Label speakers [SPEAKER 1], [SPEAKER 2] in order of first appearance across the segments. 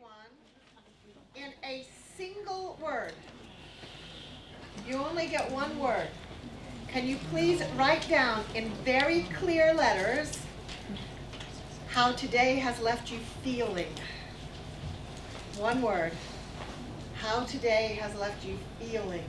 [SPEAKER 1] everyone in a single word. You only get one word. Can you please write down in very clear letters how today has left you feeling? One word. How today has left you feeling.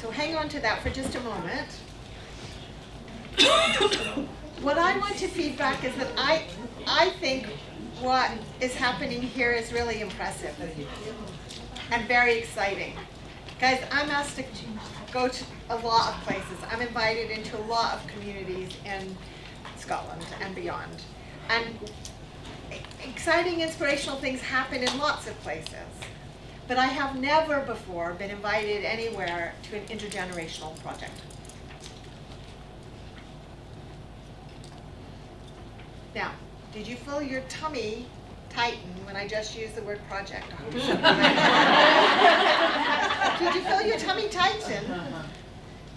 [SPEAKER 1] So hang on to that for just a moment. What I want to feedback is that I think what is happening here is really impressive and very exciting. Guys, I'm asked to go to a lot of places. I'm invited into a lot of communities in Scotland and beyond. And exciting, inspirational things happen in lots of places. But I have never before been invited anywhere to an intergenerational project. Now, did you feel your tummy tighten when I just used the word project? I hope so. Did you feel your tummy tighten?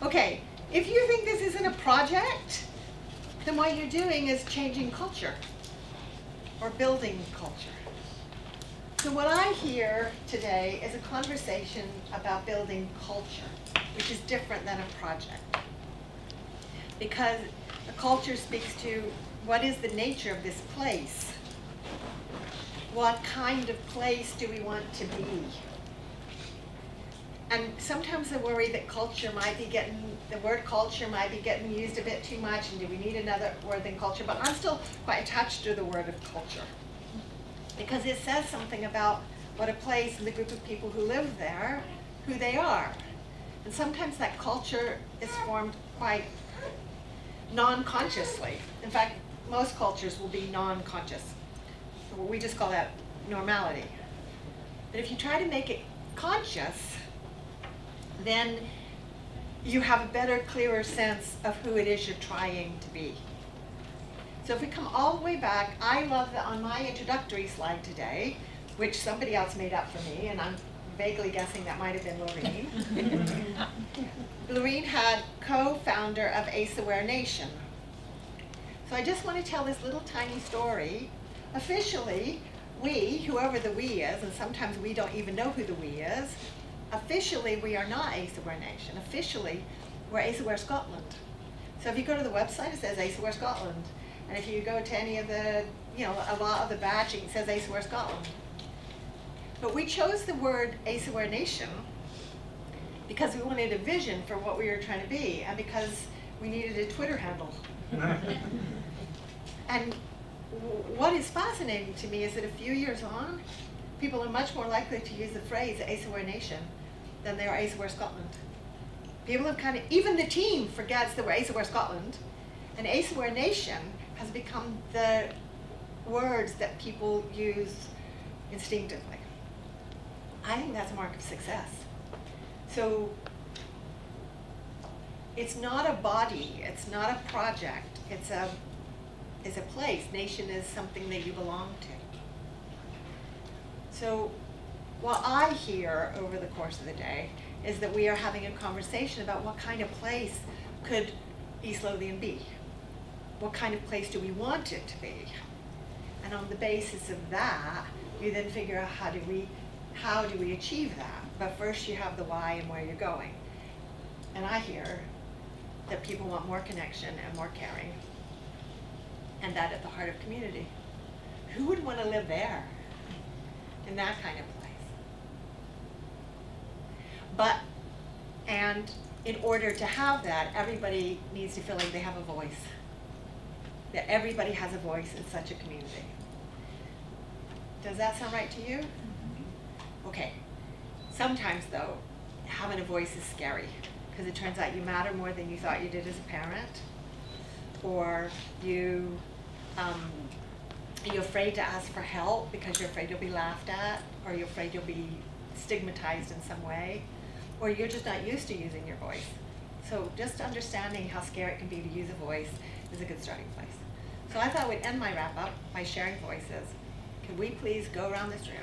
[SPEAKER 1] Okay, if you think this isn't a project, then what you're doing is changing culture or building culture. So what I hear today is a conversation about building culture, which is different than a project. Because a culture speaks to what is the nature of this place? What kind of place do we want to be? And sometimes I worry that the word culture might be getting used a bit too much, and do we need another word than culture? But I'm still quite attached to the word of culture, because it says something about what a place and the group of people who live there, who they are. And sometimes that culture is formed quite non-consciously. In fact, most cultures will be non-conscious. We just call that normality. But if you try to make it conscious, then you have a better, clearer sense of who it is you're trying to be. So if we come all the way back, I love that on my introductory slide today, which somebody else made up for me, and I'm vaguely guessing that might have been Lorene. Lorene had co-founder of Ace Aware Nation. So I just want to tell this little tiny story. Officially, we, whoever the we is, and sometimes we don't even know who the we is, officially we are not Ace Aware Nation. Officially, we're Ace Aware Scotland. So if you go to the website, it says Ace Aware Scotland. And if you go to any of the, a lot of the badging, it says Ace Aware Scotland. But we chose the word Ace Aware Nation because we wanted a vision for what we were trying to be, and because we needed a Twitter handle. And what is fascinating to me is that a few years on, people are much more likely to use the phrase Ace Aware Nation than they are Ace Aware Scotland. People have even the team forgets that we're Ace Aware Scotland, and Ace Aware Nation has become the words that people use instinctively. I think that's a mark of success. So it's not a body, it's not a project, it's a place. Nation is something that you belong to. So what I hear over the course of the day is that we are having a conversation about what kind of place could East Lothian be? What kind of place do we want it to be? And on the basis of that, you then figure out how do we achieve that? But first you have the why and where you're going. And I hear that people want more connection and more caring, and that at the heart of community. Who would want to live there, in that kind of place? And in order to have that, everybody needs to feel like they have a voice. That everybody has a voice in such a community. Does that sound right to you? Okay. Sometimes though, having a voice is scary, because it turns out you matter more than you thought you did as a parent, or you're afraid to ask for help because you're afraid you'll be laughed at, or you're afraid you'll be stigmatized in some way, or you're just not used to using your voice. So just understanding how scary it can be to use a voice is a good starting place. So I thought we'd end my wrap up by sharing voices. Could we please go around this room?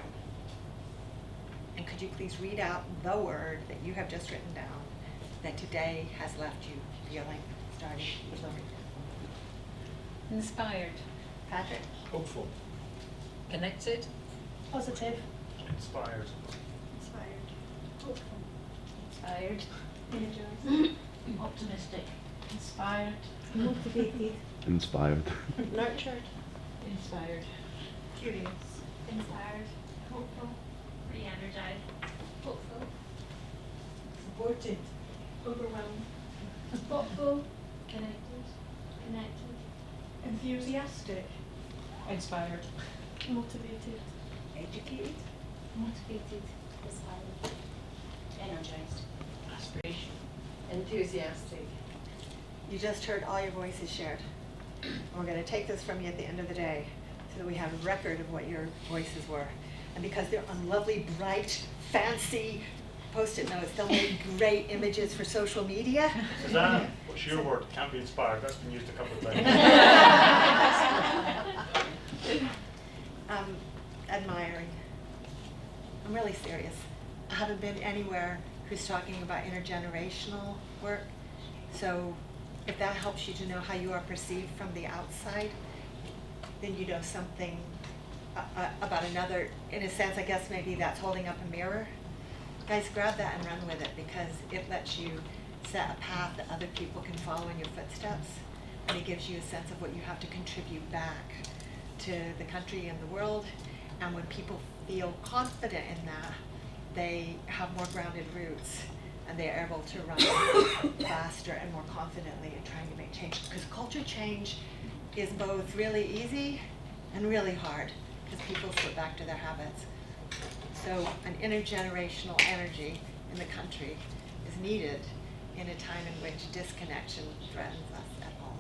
[SPEAKER 1] And could you please read out the word that you have just written down that today has left you feeling, starting with Lori?
[SPEAKER 2] Inspired.
[SPEAKER 1] Patrick?
[SPEAKER 3] Hopeful.
[SPEAKER 2] Connected.
[SPEAKER 4] Positive.
[SPEAKER 3] Inspired.
[SPEAKER 4] Inspired. Hopeful.
[SPEAKER 2] Inspired.
[SPEAKER 4] Energized.
[SPEAKER 2] Optimistic.
[SPEAKER 4] Inspired. Motivated.
[SPEAKER 5] Inspired.
[SPEAKER 4] Nurtured.
[SPEAKER 2] Inspired.
[SPEAKER 1] Curious.
[SPEAKER 6] Inspired, hopeful, re-energized, hopeful,
[SPEAKER 4] Supported. Overwhelmed.
[SPEAKER 6] thoughtful, connected,
[SPEAKER 4] Enthusiastic.
[SPEAKER 2] Inspired.
[SPEAKER 4] Motivated.
[SPEAKER 1] Educated?
[SPEAKER 6] motivated, inspired, energized.
[SPEAKER 2] Aspiration.
[SPEAKER 4] Enthusiastic.
[SPEAKER 1] You just heard all your voices shared. And we're going to take this from you at the end of the day so that we have a record of what your voices were. And because they're on lovely, bright, fancy Post-it notes, they'll make great images for social media.
[SPEAKER 3] Suzanne, what's your word? Can't be inspired. That's been used a couple of times.
[SPEAKER 1] Admiring. I'm really serious. I haven't been anywhere who's talking about intergenerational work. So if that helps you to know how you are perceived from the outside, then you know something about another. In a sense, I guess maybe that's holding up a mirror. Guys, grab that and run with it, because it lets you set a path that other people can follow in your footsteps. And it gives you a sense of what you have to contribute back to the country and the world. And when people feel confident in that, they have more grounded roots and they are able to run faster and more confidently in trying to make change. Because culture change is both really easy and really hard, because people slip back to their habits. So an intergenerational energy in the country is needed in a time in which disconnection threatens us at home.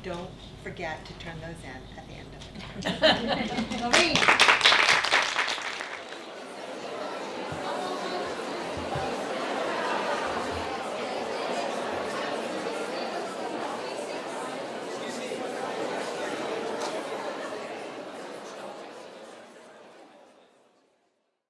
[SPEAKER 1] Don't forget to turn those in at the end of it. Maureen.